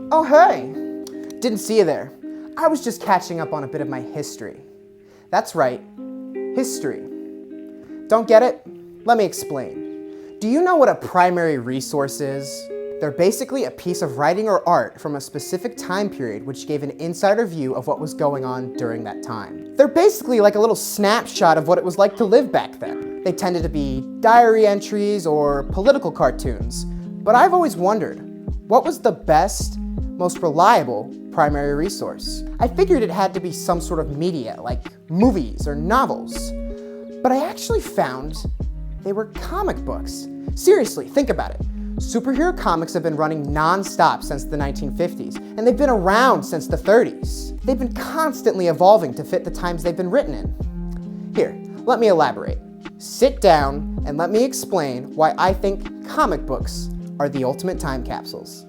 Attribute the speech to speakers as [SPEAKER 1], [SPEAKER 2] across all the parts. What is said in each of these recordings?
[SPEAKER 1] Oh hey! Didn't see you there. I was just catching up on a bit of my history. That's right, history. Don't get it? Let me explain. Do you know what a primary resource is? They're basically a piece of writing or art from a specific time period which gave an insider view of what was going on during that time. They're basically like a little snapshot of what it was like to live back then. They tended to be diary entries or political cartoons. But I've always wondered, what was the best, most reliable primary resource? I figured it had to be some sort of media, like movies or novels. But I actually found they were comic books. Seriously, think about it. Superhero comics have been running non-stop since the 1950s, and they've been around since the 30s. They've been constantly evolving to fit the times they've been written in. Here, let me elaborate. Sit down and let me explain why I think comic books are the ultimate time capsules.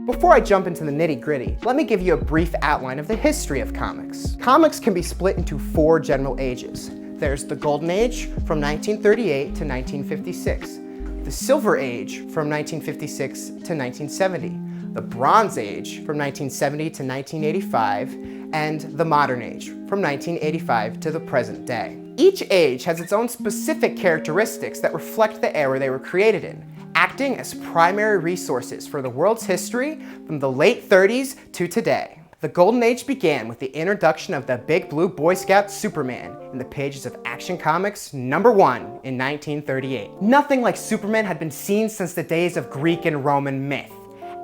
[SPEAKER 1] Before I jump into the nitty-gritty, let me give you a brief outline of the history of comics. Comics can be split into 4 general ages. There's the Golden Age from 1938 to 1956. The Silver Age from 1956 to 1970, the Bronze Age from 1970 to 1985, and the Modern Age from 1985 to the present day. Each age has its own specific characteristics that reflect the era they were created in, acting as primary resources for the world's history from the late 30s to today. The Golden Age began with the introduction of the Big Blue Boy Scout Superman in the pages of Action Comics #1 in 1938. Nothing like Superman had been seen since the days of Greek and Roman myth.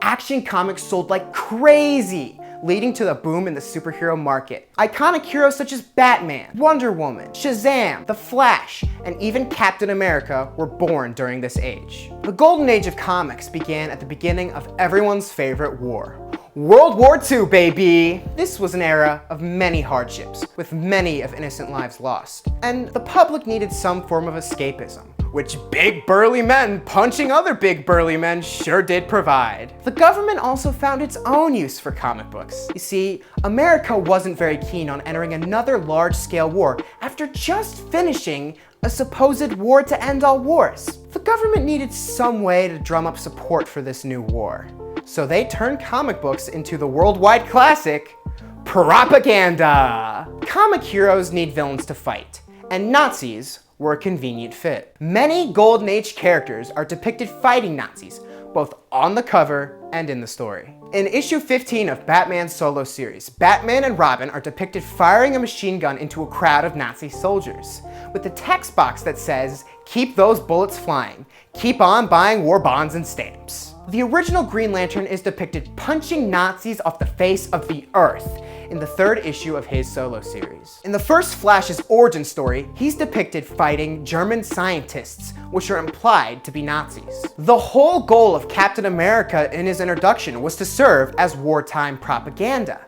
[SPEAKER 1] Action Comics sold like crazy, leading to the boom in the superhero market. Iconic heroes such as Batman, Wonder Woman, Shazam, The Flash, and even Captain America were born during this age. The Golden Age of comics began at the beginning of everyone's favorite war. World War II, baby! This was an era of many hardships, with many of innocent lives lost. And the public needed some form of escapism, which big burly men punching other big burly men sure did provide. The government also found its own use for comic books. You see, America wasn't very keen on entering another large-scale war after just finishing a supposed war to end all wars. The government needed some way to drum up support for this new war. So they turned comic books into the worldwide classic, propaganda. Comic heroes need villains to fight, and Nazis were a convenient fit. Many Golden Age characters are depicted fighting Nazis, both on the cover and in the story. In issue 15 of Batman's solo series, Batman and Robin are depicted firing a machine gun into a crowd of Nazi soldiers, with the text box that says, "Keep those bullets flying. Keep on buying war bonds and stamps." The original Green Lantern is depicted punching Nazis off the face of the earth in the 3rd issue of his solo series. In the first Flash's origin story, he's depicted fighting German scientists, which are implied to be Nazis. The whole goal of Captain America in his introduction was to serve as wartime propaganda.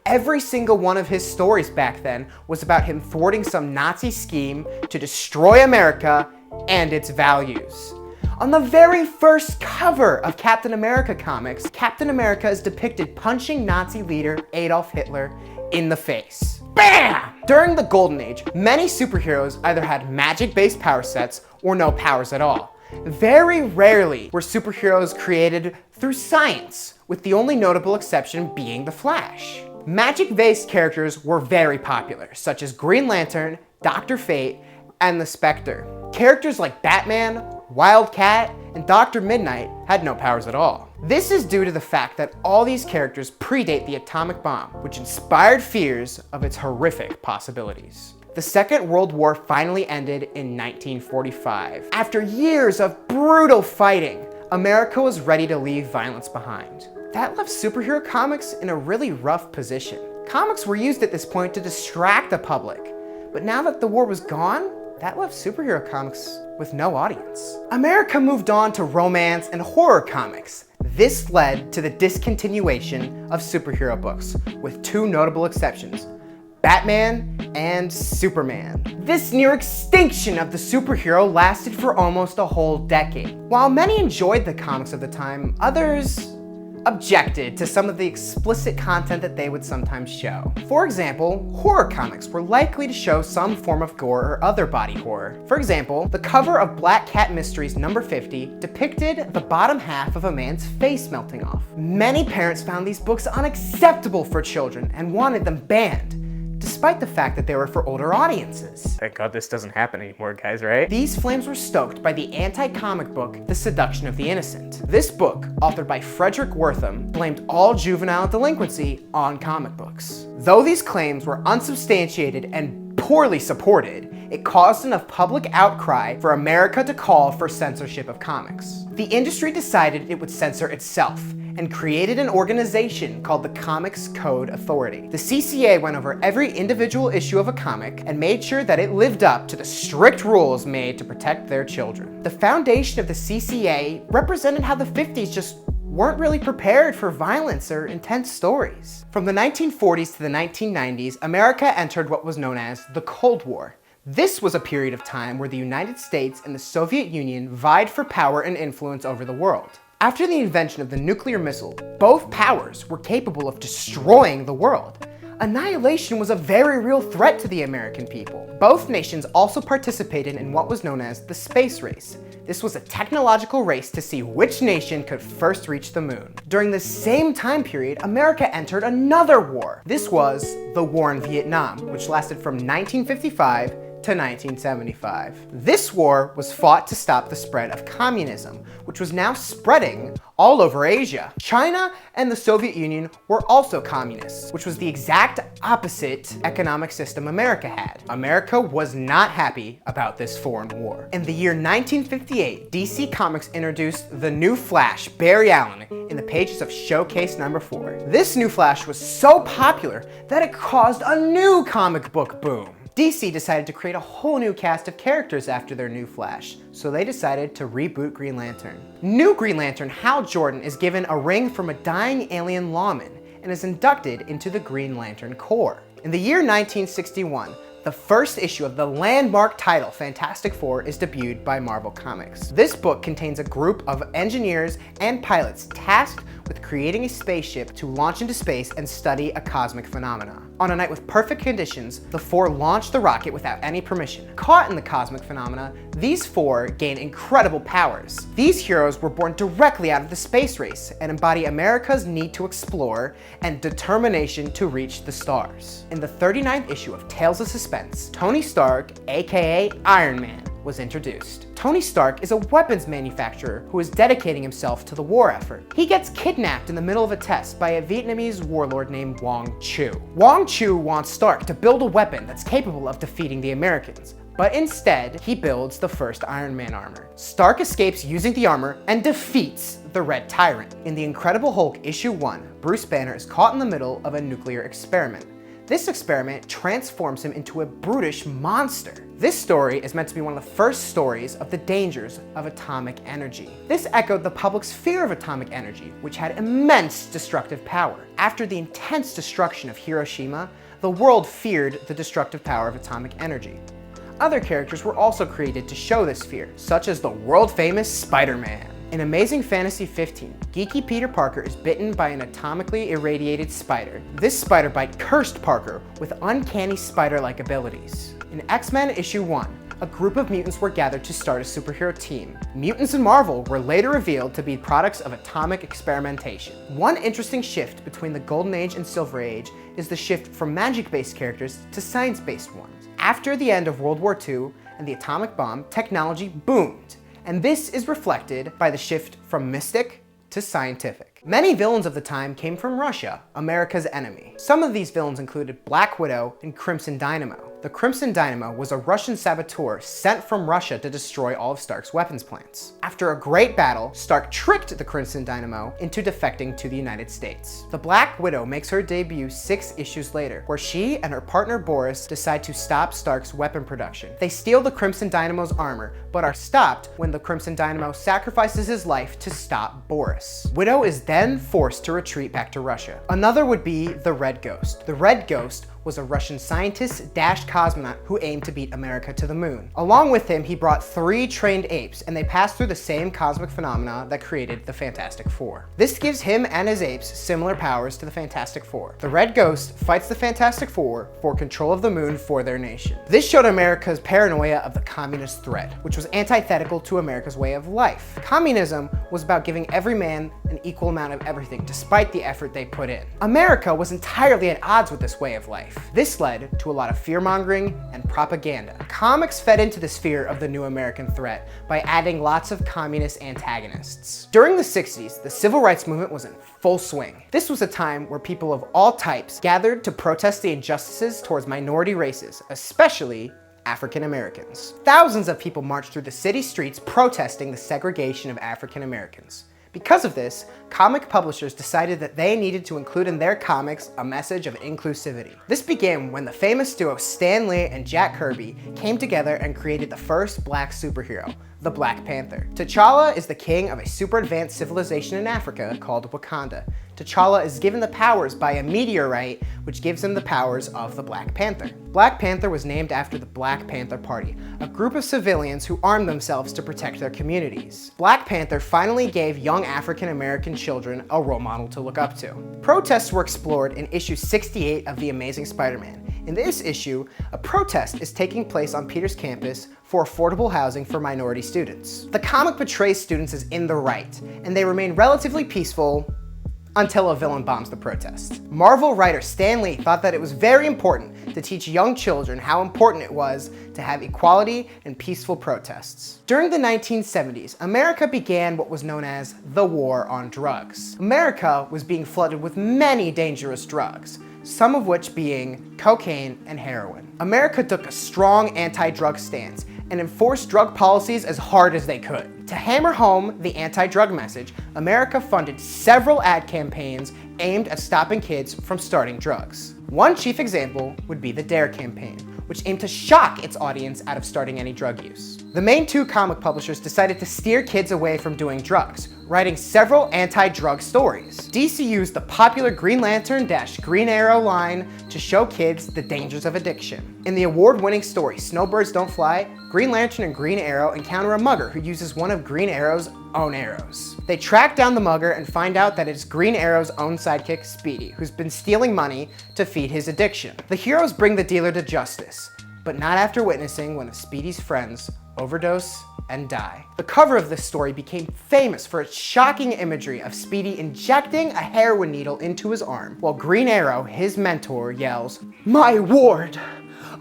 [SPEAKER 1] Every single one of his stories back then was about him thwarting some Nazi scheme to destroy America and its values. On the very first cover of Captain America comics, Captain America is depicted punching Nazi leader Adolf Hitler in the face. BAM! During the Golden Age, many superheroes either had magic-based power sets or no powers at all. Very rarely were superheroes created through science, with the only notable exception being the Flash. Magic-based characters were very popular, such as Green Lantern, Dr. Fate, and the Spectre. Characters like Batman, Wildcat, and Dr. Midnight had no powers at all. This is due to the fact that all these characters predate the atomic bomb, which inspired fears of its horrific possibilities. The Second World War finally ended in 1945. After years of brutal fighting, America was ready to leave violence behind. That left superhero comics in a really rough position. Comics were used at this point to distract the public, but now that the war was gone, that left superhero comics with no audience. America moved on to romance and horror comics. This led to the discontinuation of superhero books, with 2 notable exceptions, Batman and Superman. This near extinction of the superhero lasted for almost a whole decade. While many enjoyed the comics of the time, others objected to some of the explicit content that they would sometimes show. For example, horror comics were likely to show some form of gore or other body horror. For example, the cover of Black Cat Mysteries number 50 depicted the bottom half of a man's face melting off. Many parents found these books unacceptable for children and wanted them banned, despite the fact that they were for older audiences.
[SPEAKER 2] Thank God this doesn't happen anymore, guys, right?
[SPEAKER 1] These flames were stoked by the anti-comic book, The Seduction of the Innocent. This book, authored by Frederick Wortham, blamed all juvenile delinquency on comic books. Though these claims were unsubstantiated and poorly supported, it caused enough public outcry for America to call for censorship of comics. The industry decided it would censor itself, and created an organization called the Comics Code Authority. The CCA went over every individual issue of a comic and made sure that it lived up to the strict rules made to protect their children. The foundation of the CCA represented how the 50s just weren't really prepared for violence or intense stories. From the 1940s to the 1990s, America entered what was known as the Cold War. This was a period of time where the United States and the Soviet Union vied for power and influence over the world. After the invention of the nuclear missile, both powers were capable of destroying the world. Annihilation was a very real threat to the American people. Both nations also participated in what was known as the space race. This was a technological race to see which nation could first reach the moon. During the same time period, America entered another war. This was the War in Vietnam, which lasted from 1955 to 1975. This war was fought to stop the spread of communism, which was now spreading all over Asia. China and the Soviet Union were also communists, which was the exact opposite economic system America had. America was not happy about this foreign war. In the year 1958, DC Comics introduced the new Flash, Barry Allen, in the pages of Showcase number 4. This new Flash was so popular that it caused a new comic book boom. DC decided to create a whole new cast of characters after their new Flash, so they decided to reboot Green Lantern. New Green Lantern Hal Jordan is given a ring from a dying alien lawman and is inducted into the Green Lantern Corps. In the year 1961, the first issue of the landmark title Fantastic Four is debuted by Marvel Comics. This book contains a group of engineers and pilots tasked with creating a spaceship to launch into space and study a cosmic phenomena. On a night with perfect conditions, the four launched the rocket without any permission. Caught in the cosmic phenomena, these four gain incredible powers. These heroes were born directly out of the space race and embody America's need to explore and determination to reach the stars. In the 39th issue of Tales of Suspense, Tony Stark, aka Iron Man, was introduced. Tony Stark is a weapons manufacturer who is dedicating himself to the war effort. He gets kidnapped in the middle of a test by a Vietnamese warlord named Wong Chu. Wong Chu wants Stark to build a weapon that's capable of defeating the Americans, but instead, he builds the first Iron Man armor. Stark escapes using the armor and defeats the Red Tyrant. In The Incredible Hulk issue 1, Bruce Banner is caught in the middle of a nuclear experiment. This experiment transforms him into a brutish monster. This story is meant to be one of the first stories of the dangers of atomic energy. This echoed the public's fear of atomic energy, which had immense destructive power. After the intense destruction of Hiroshima, the world feared the destructive power of atomic energy. Other characters were also created to show this fear, such as the world-famous Spider-Man. In Amazing Fantasy 15, geeky Peter Parker is bitten by an atomically irradiated spider. This spider bite cursed Parker with uncanny spider-like abilities. In X-Men issue 1, a group of mutants were gathered to start a superhero team. Mutants in Marvel were later revealed to be products of atomic experimentation. One interesting shift between the Golden Age and Silver Age is the shift from magic-based characters to science-based ones. After the end of World War II and the atomic bomb, technology boomed. And this is reflected by the shift from mystic to scientific. Many villains of the time came from Russia, America's enemy. Some of these villains included Black Widow and Crimson Dynamo. The Crimson Dynamo was a Russian saboteur sent from Russia to destroy all of Stark's weapons plants. After a great battle, Stark tricked the Crimson Dynamo into defecting to the United States. The Black Widow makes her debut 6 issues later, where she and her partner Boris decide to stop Stark's weapon production. They steal the Crimson Dynamo's armor, but are stopped when the Crimson Dynamo sacrifices his life to stop Boris. Widow is then forced to retreat back to Russia. Another would be the Red Ghost. The Red Ghost was a Russian scientist dash cosmonaut who aimed to beat America to the moon. Along with him, he brought 3 trained apes, and they passed through the same cosmic phenomena that created the Fantastic Four. This gives him and his apes similar powers to the Fantastic Four. The Red Ghost fights the Fantastic Four for control of the moon for their nation. This showed America's paranoia of the communist threat, which was antithetical to America's way of life. Communism was about giving every man an equal amount of everything, despite the effort they put in. America was entirely at odds with this way of life. This led to a lot of fear-mongering and propaganda. Comics fed into this fear of the new American threat by adding lots of communist antagonists. During the 60s, the civil rights movement was in full swing. This was a time where people of all types gathered to protest the injustices towards minority races, especially African Americans. Thousands of people marched through the city streets protesting the segregation of African Americans. Because of this, comic publishers decided that they needed to include in their comics a message of inclusivity. This began when the famous duo Stan Lee and Jack Kirby came together and created the first black superhero, the Black Panther. T'Challa is the king of a super advanced civilization in Africa called Wakanda. T'Challa is given the powers by a meteorite, which gives him the powers of the Black Panther. Black Panther was named after the Black Panther Party, a group of civilians who armed themselves to protect their communities. Black Panther finally gave young African American children a role model to look up to. Protests were explored in issue 68 of The Amazing Spider-Man. In this issue, a protest is taking place on Peter's campus for affordable housing for minority students. The comic portrays students as in the right, and they remain relatively peaceful until a villain bombs the protest. Marvel writer Stan Lee thought that it was very important to teach young children how important it was to have equality and peaceful protests. During the 1970s, America began what was known as the War on Drugs. America was being flooded with many dangerous drugs, some of which being cocaine and heroin. America took a strong anti-drug stance and enforced drug policies as hard as they could. To hammer home the anti-drug message, America funded several ad campaigns aimed at stopping kids from starting drugs. One chief example would be the DARE campaign, which aimed to shock its audience out of starting any drug use. The main 2 comic publishers decided to steer kids away from doing drugs, writing several anti-drug stories. DC used the popular Green Lantern-Green Arrow line to show kids the dangers of addiction. In the award-winning story Snowbirds Don't Fly, Green Lantern and Green Arrow encounter a mugger who uses one of Green Arrow's own arrows. They track down the mugger and find out that it's Green Arrow's own sidekick, Speedy, who's been stealing money to feed his addiction. The heroes bring the dealer to justice, but not after witnessing one of Speedy's friends overdose and die. The cover of this story became famous for its shocking imagery of Speedy injecting a heroin needle into his arm, while Green Arrow, his mentor, yells, "My ward,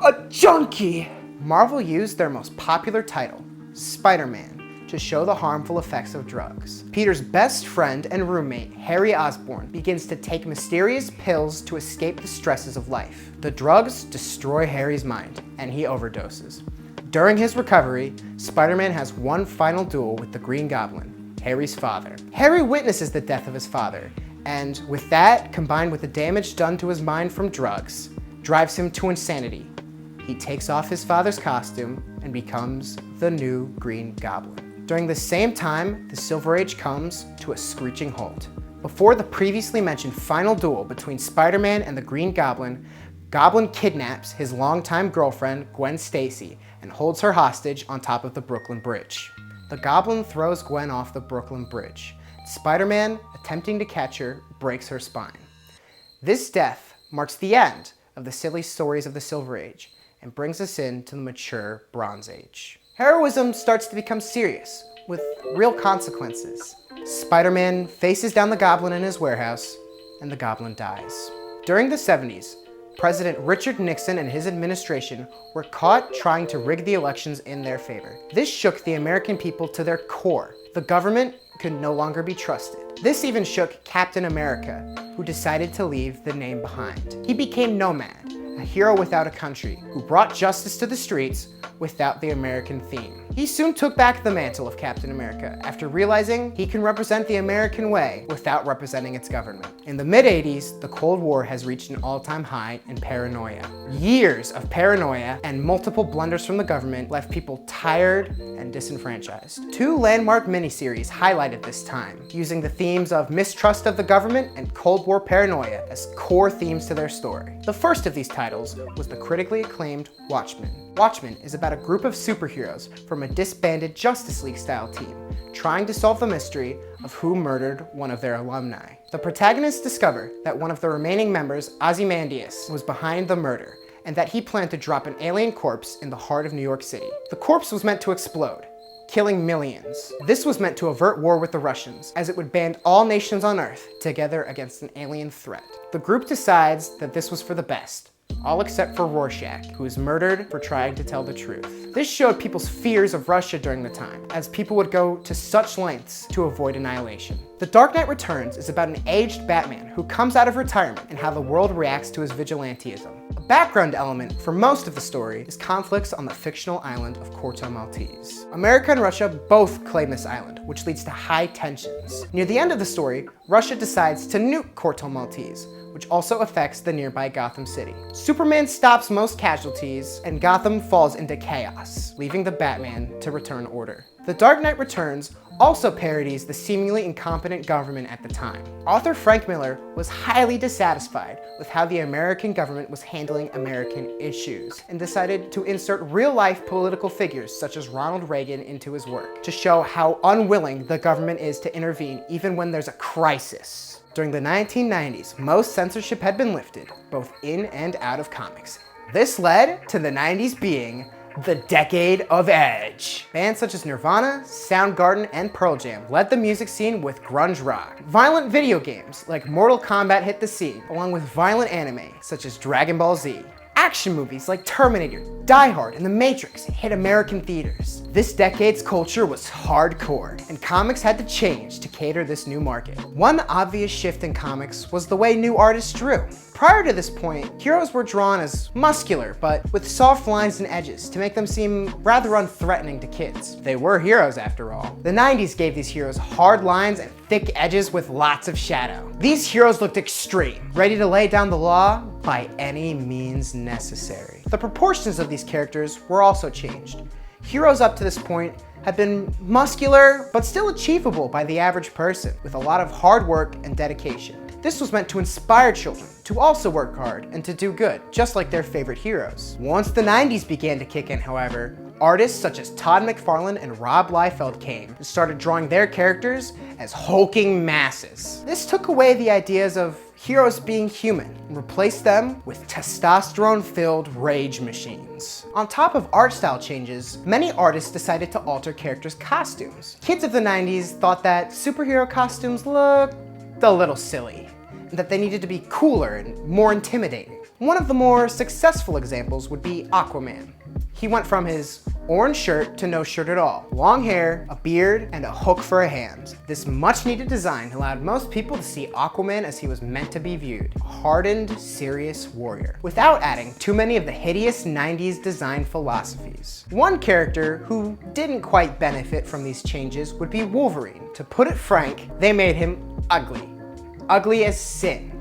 [SPEAKER 1] a junkie!" Marvel used their most popular title, Spider-Man, to show the harmful effects of drugs. Peter's best friend and roommate, Harry Osborn, begins to take mysterious pills to escape the stresses of life. The drugs destroy Harry's mind, and he overdoses. During his recovery, Spider-Man has one final duel with the Green Goblin, Harry's father. Harry witnesses the death of his father, and with that, combined with the damage done to his mind from drugs, drives him to insanity. He takes off his father's costume and becomes the new Green Goblin. During the same time, the Silver Age comes to a screeching halt. Before the previously mentioned final duel between Spider-Man and the Green Goblin, Goblin kidnaps his longtime girlfriend, Gwen Stacy, and holds her hostage on top of the Brooklyn Bridge. The Goblin throws Gwen off the Brooklyn Bridge. Spider-Man, attempting to catch her, breaks her spine. This death marks the end of the silly stories of the Silver Age and brings us into the mature Bronze Age. Heroism starts to become serious, with real consequences. Spider-Man faces down the Goblin in his warehouse, and the Goblin dies. During the 70s, President Richard Nixon and his administration were caught trying to rig the elections in their favor. This shook the American people to their core. The government could no longer be trusted. This even shook Captain America, who decided to leave the name behind. He became Nomad, a hero without a country, who brought justice to the streets without the American theme. He soon took back the mantle of Captain America after realizing he can represent the American way without representing its government. In the mid-80s, the Cold War has reached an all-time high in paranoia. Years of paranoia and multiple blunders from the government left people tired and disenfranchised. Two landmark miniseries highlighted this time, using the themes of mistrust of the government and Cold War paranoia as core themes to their story. The first of these titles was the critically acclaimed Watchmen. Watchmen is about a group of superheroes from a disbanded Justice League-style team trying to solve the mystery of who murdered one of their alumni. The protagonists discover that one of the remaining members, Ozymandias, was behind the murder, and that he planned to drop an alien corpse in the heart of New York City. The corpse was meant to explode, killing millions. This was meant to avert war with the Russians, as it would band all nations on Earth together against an alien threat. The group decides that this was for the best, all except for Rorschach, who is murdered for trying to tell the truth. This showed people's fears of Russia during the time, as people would go to such lengths to avoid annihilation. The Dark Knight Returns is about an aged Batman who comes out of retirement and how the world reacts to his vigilantism. A background element for most of the story is conflicts on the fictional island of Corto Maltese. America and Russia both claim this island, which leads to high tensions. Near the end of the story, Russia decides to nuke Corto Maltese, which also affects the nearby Gotham City. Superman stops most casualties, and Gotham falls into chaos, leaving the Batman to return order. The Dark Knight Returns also parodies the seemingly incompetent government at the time. Author Frank Miller was highly dissatisfied with how the American government was handling American issues, and decided to insert real-life political figures such as Ronald Reagan into his work, to show how unwilling the government is to intervene even when there's a crisis. During the 1990s, most censorship had been lifted, both in and out of comics. This led to the 90s being the decade of edge. Bands such as Nirvana, Soundgarden, and Pearl Jam led the music scene with grunge rock. Violent video games like Mortal Kombat hit the scene, along with violent anime such as Dragon Ball Z. Action movies like Terminator, Die Hard, and The Matrix hit American theaters. This decade's culture was hardcore, and comics had to change to cater this new market. One obvious shift in comics was the way new artists drew. Prior to this point, heroes were drawn as muscular, but with soft lines and edges to make them seem rather unthreatening to kids. They were heroes after all. The 90s gave these heroes hard lines and thick edges with lots of shadow. These heroes looked extreme, ready to lay down the law by any means necessary. The proportions of these characters were also changed. Heroes up to this point had been muscular, but still achievable by the average person, with a lot of hard work and dedication. This was meant to inspire children to also work hard and to do good, just like their favorite heroes. Once the 90s began to kick in, however, artists such as Todd McFarlane and Rob Liefeld came and started drawing their characters as hulking masses. This took away the ideas of heroes being human and replaced them with testosterone-filled rage machines. On top of art style changes, many artists decided to alter characters' costumes. Kids of the 90s thought that superhero costumes looked a little silly, and that they needed to be cooler and more intimidating. One of the more successful examples would be Aquaman. He went from his orange shirt to no shirt at all, long hair, a beard, and a hook for a hand. This much-needed design allowed most people to see Aquaman as he was meant to be viewed, a hardened, serious warrior, without adding too many of the hideous 90s design philosophies. One character who didn't quite benefit from these changes would be Wolverine. To put it frank, they made him ugly. Ugly as sin.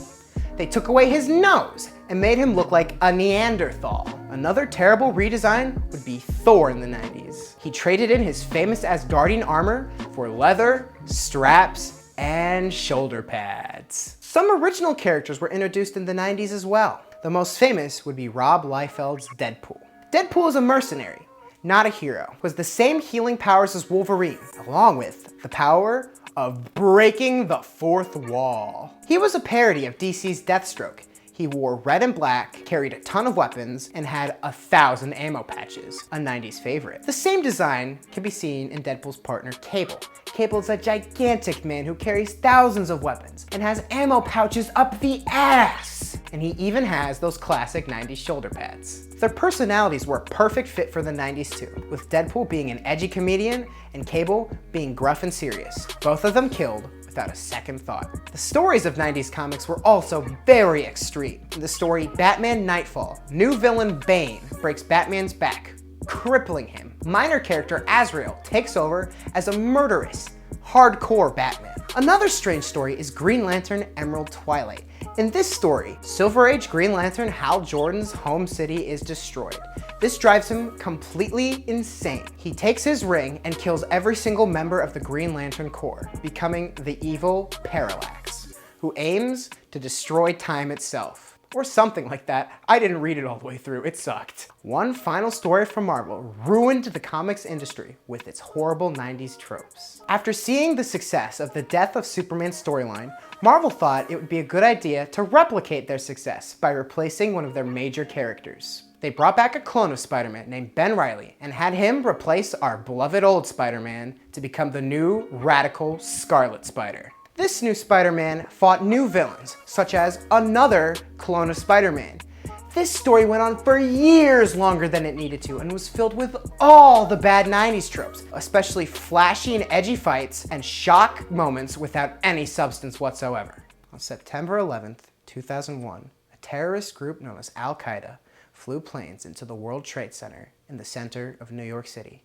[SPEAKER 1] They took away his nose and made him look like a Neanderthal. Another terrible redesign would be Thor in the 90s. He traded in his famous Asgardian armor for leather, straps, and shoulder pads. Some original characters were introduced in the 90s as well. The most famous would be Rob Liefeld's Deadpool. Deadpool is a mercenary, not a hero, with the same healing powers as Wolverine, along with the power of breaking the fourth wall. He was a parody of DC's Deathstroke. He wore red and black, carried a ton of weapons, and had 1,000 ammo patches, a 90s favorite. The same design can be seen in Deadpool's partner, Cable. Cable is a gigantic man who carries thousands of weapons and has ammo pouches up the ass. And he even has those classic 90s shoulder pads. Their personalities were a perfect fit for the 90s too, with Deadpool being an edgy comedian and Cable being gruff and serious. Both of them killed without a second thought. The stories of 90s comics were also very extreme. In the story Batman Nightfall, new villain Bane breaks Batman's back, crippling him. Minor character Azrael takes over as a murderous, hardcore Batman. Another strange story is Green Lantern Emerald Twilight. In this story, Silver Age Green Lantern Hal Jordan's home city is destroyed. This drives him completely insane. He takes his ring and kills every single member of the Green Lantern Corps, becoming the evil Parallax, who aims to destroy time itself. Or something like that. I didn't read it all the way through, it sucked. One final story from Marvel ruined the comics industry with its horrible 90s tropes. After seeing the success of the Death of Superman storyline, Marvel thought it would be a good idea to replicate their success by replacing one of their major characters. They brought back a clone of Spider-Man named Ben Reilly and had him replace our beloved old Spider-Man to become the new, radical Scarlet Spider. This new Spider-Man fought new villains, such as another clone of Spider-Man. This story went on for years longer than it needed to and was filled with all the bad 90s tropes, especially flashy and edgy fights and shock moments without any substance whatsoever. On September 11th, 2001, a terrorist group known as Al-Qaeda flew planes into the World Trade Center in the center of New York City.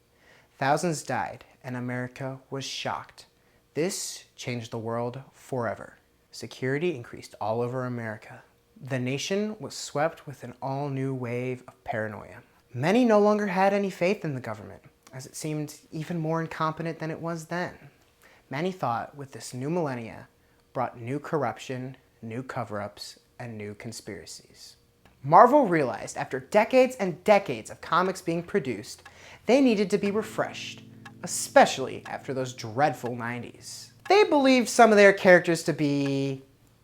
[SPEAKER 1] Thousands died and America was shocked. This changed the world forever. Security increased all over America. The nation was swept with an all-new wave of paranoia. Many no longer had any faith in the government, as it seemed even more incompetent than it was then. Many thought with this new millennia brought new corruption, new cover-ups, and new conspiracies. Marvel realized after decades and decades of comics being produced, they needed to be refreshed, especially after those dreadful 90s. They believed some of their characters to be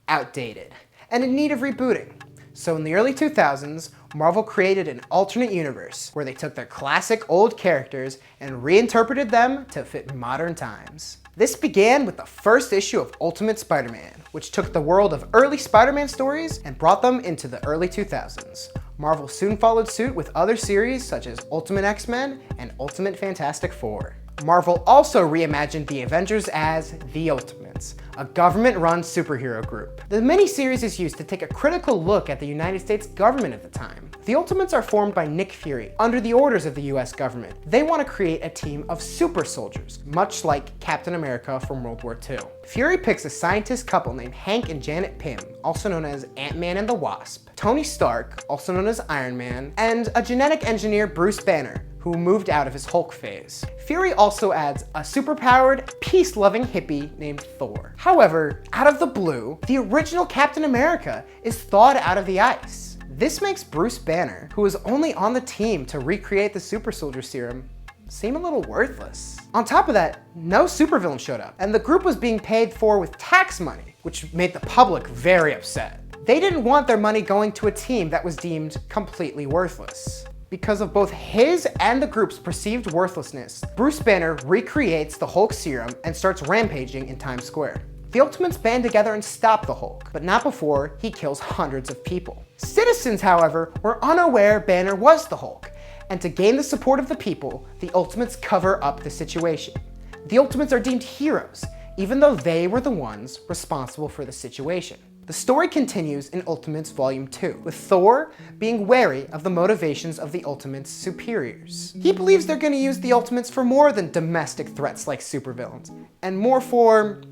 [SPEAKER 1] outdated and in need of rebooting. So in the early 2000s, Marvel created an alternate universe where they took their classic old characters and reinterpreted them to fit modern times. This began with the first issue of Ultimate Spider-Man, which took the world of early Spider-Man stories and brought them into the early 2000s. Marvel soon followed suit with other series such as Ultimate X-Men and Ultimate Fantastic Four. Marvel also reimagined the Avengers as the Ultimates, a government-run superhero group. The miniseries is used to take a critical look at the United States government at the time. The Ultimates are formed by Nick Fury under the orders of the US government. They want to create a team of super soldiers, much like Captain America from World War II. Fury picks a scientist couple named Hank and Janet Pym, also known as Ant-Man and the Wasp, Tony Stark, also known as Iron Man, and a genetic engineer, Bruce Banner, who moved out of his Hulk phase. Fury also adds a superpowered, peace-loving hippie named Thor. However, out of the blue, the original Captain America is thawed out of the ice. This makes Bruce Banner, who was only on the team to recreate the super soldier serum, seem a little worthless. On top of that, no supervillain showed up, and the group was being paid for with tax money, which made the public very upset. They didn't want their money going to a team that was deemed completely worthless. Because of both his and the group's perceived worthlessness, Bruce Banner recreates the Hulk serum and starts rampaging in Times Square. The Ultimates band together and stop the Hulk, but not before he kills hundreds of people. Citizens, however, were unaware Banner was the Hulk, and to gain the support of the people, the Ultimates cover up the situation. The Ultimates are deemed heroes, even though they were the ones responsible for the situation. The story continues in Ultimates Volume 2, with Thor being wary of the motivations of the Ultimates' superiors. He believes they're going to use the Ultimates for more than domestic threats like supervillains, and more for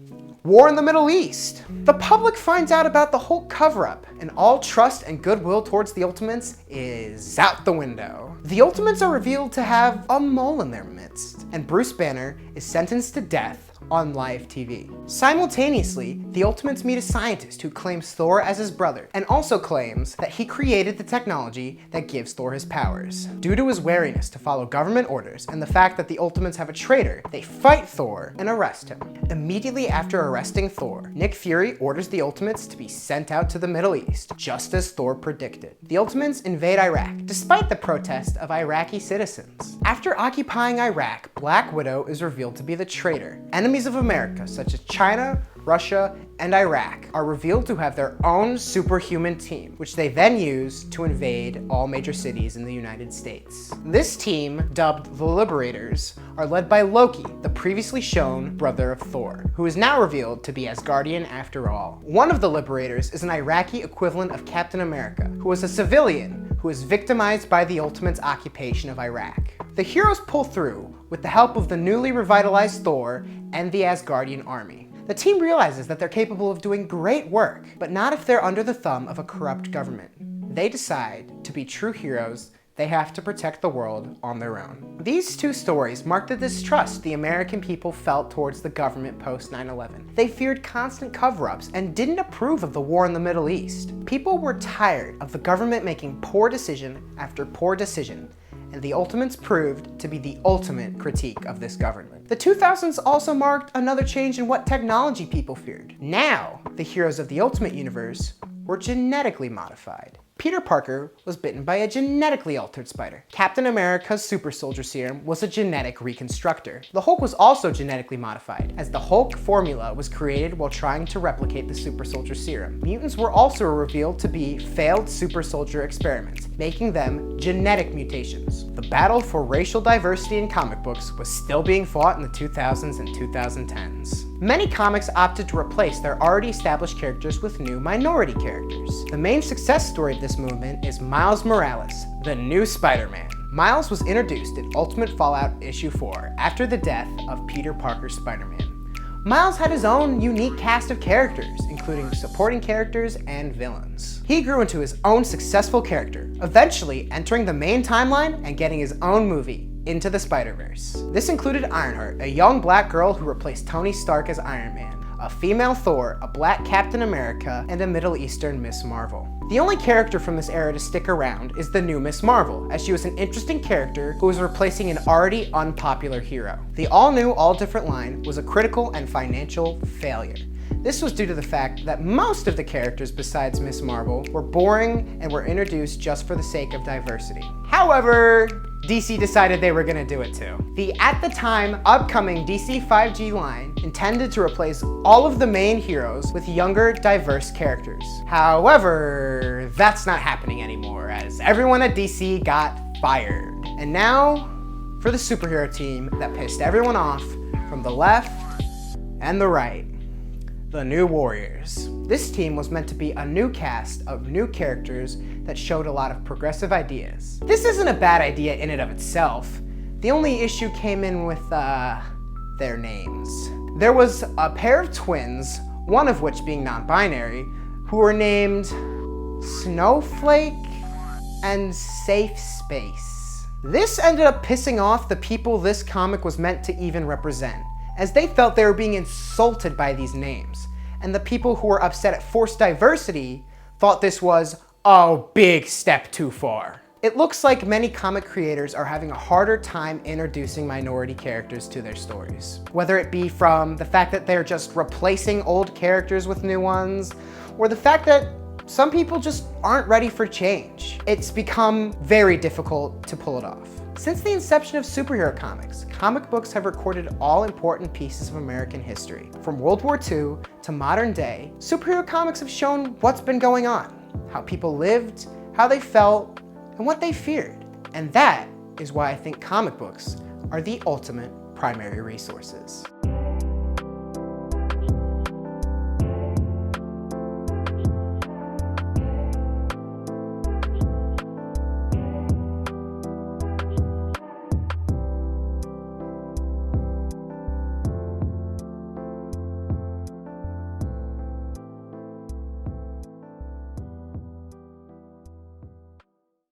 [SPEAKER 1] war in the Middle East. The public finds out about the Hulk cover-up, and all trust and goodwill towards the Ultimates is out the window. The Ultimates are revealed to have a mole in their midst, and Bruce Banner is sentenced to death on live TV. Simultaneously, the Ultimates meet a scientist who claims Thor as his brother, and also claims that he created the technology that gives Thor his powers. Due to his wariness to follow government orders and the fact that the Ultimates have a traitor, they fight Thor and arrest him. Immediately after arresting Thor, Nick Fury orders the Ultimates to be sent out to the Middle East, just as Thor predicted. The Ultimates invade Iraq, despite the protest of Iraqi citizens. After occupying Iraq, Black Widow is revealed to be the traitor. Enemies of America, such as China, Russia, and Iraq, are revealed to have their own superhuman team, which they then use to invade all major cities in the United States. This team, dubbed the Liberators, are led by Loki, the previously shown brother of Thor, who is now revealed to be Asgardian after all. One of the Liberators is an Iraqi equivalent of Captain America, who was a civilian who who is victimized by the Ultimate's occupation of Iraq. The heroes pull through with the help of the newly revitalized Thor and the Asgardian army. The team realizes that they're capable of doing great work, but not if they're under the thumb of a corrupt government. They decide to be true heroes. They have to protect the world on their own. These two stories mark the distrust the American people felt towards the government post 9/11. They feared constant cover-ups and didn't approve of the war in the Middle East. People were tired of the government making poor decision after poor decision, and the Ultimates proved to be the ultimate critique of this government. The 2000s also marked another change in what technology people feared. Now, the heroes of the Ultimate Universe were genetically modified. Peter Parker was bitten by a genetically altered spider. Captain America's super soldier serum was a genetic reconstructor. The Hulk was also genetically modified, as the Hulk formula was created while trying to replicate the super soldier serum. Mutants were also revealed to be failed super soldier experiments, making them genetic mutations. The battle for racial diversity in comic books was still being fought in the 2000s and 2010s. Many comics opted to replace their already established characters with new minority characters. The main success story of this movement is Miles Morales, the new Spider-Man. Miles was introduced in Ultimate Fallout issue 4 after the death of Peter Parker's Spider-Man. Miles had his own unique cast of characters, including supporting characters and villains. He grew into his own successful character, eventually entering the main timeline and getting his own movie, Into the Spider-Verse. This included Ironheart, a young black girl who replaced Tony Stark as Iron Man, a female Thor, a black Captain America, and a Middle Eastern Miss Marvel. The only character from this era to stick around is the new Miss Marvel, as she was an interesting character who was replacing an already unpopular hero. The all-new, all-different line was a critical and financial failure. This was due to the fact that most of the characters besides Miss Marvel were boring and were introduced just for the sake of diversity. However, DC decided they were gonna do it too. The, at the time, upcoming DC 5G line intended to replace all of the main heroes with younger, diverse characters. However, that's not happening anymore, as everyone at DC got fired. And now, for the superhero team that pissed everyone off from the left and the right. The New Warriors. This team was meant to be a new cast of new characters that showed a lot of progressive ideas. This isn't a bad idea in and of itself. The only issue came in with, their names. There was a pair of twins, one of which being non-binary, who were named Snowflake and Safe Space. This ended up pissing off the people this comic was meant to even represent, as they felt they were being insulted by these names. And the people who were upset at forced diversity thought this was a big step too far. It looks like many comic creators are having a harder time introducing minority characters to their stories. Whether it be from the fact that they're just replacing old characters with new ones, or the fact that some people just aren't ready for change. It's become very difficult to pull it off. Since the inception of superhero comics, comic books have recorded all important pieces of American history. From World War II to modern day, superhero comics have shown what's been going on, how people lived, how they felt, and what they feared. And that is why I think comic books are the ultimate primary resources.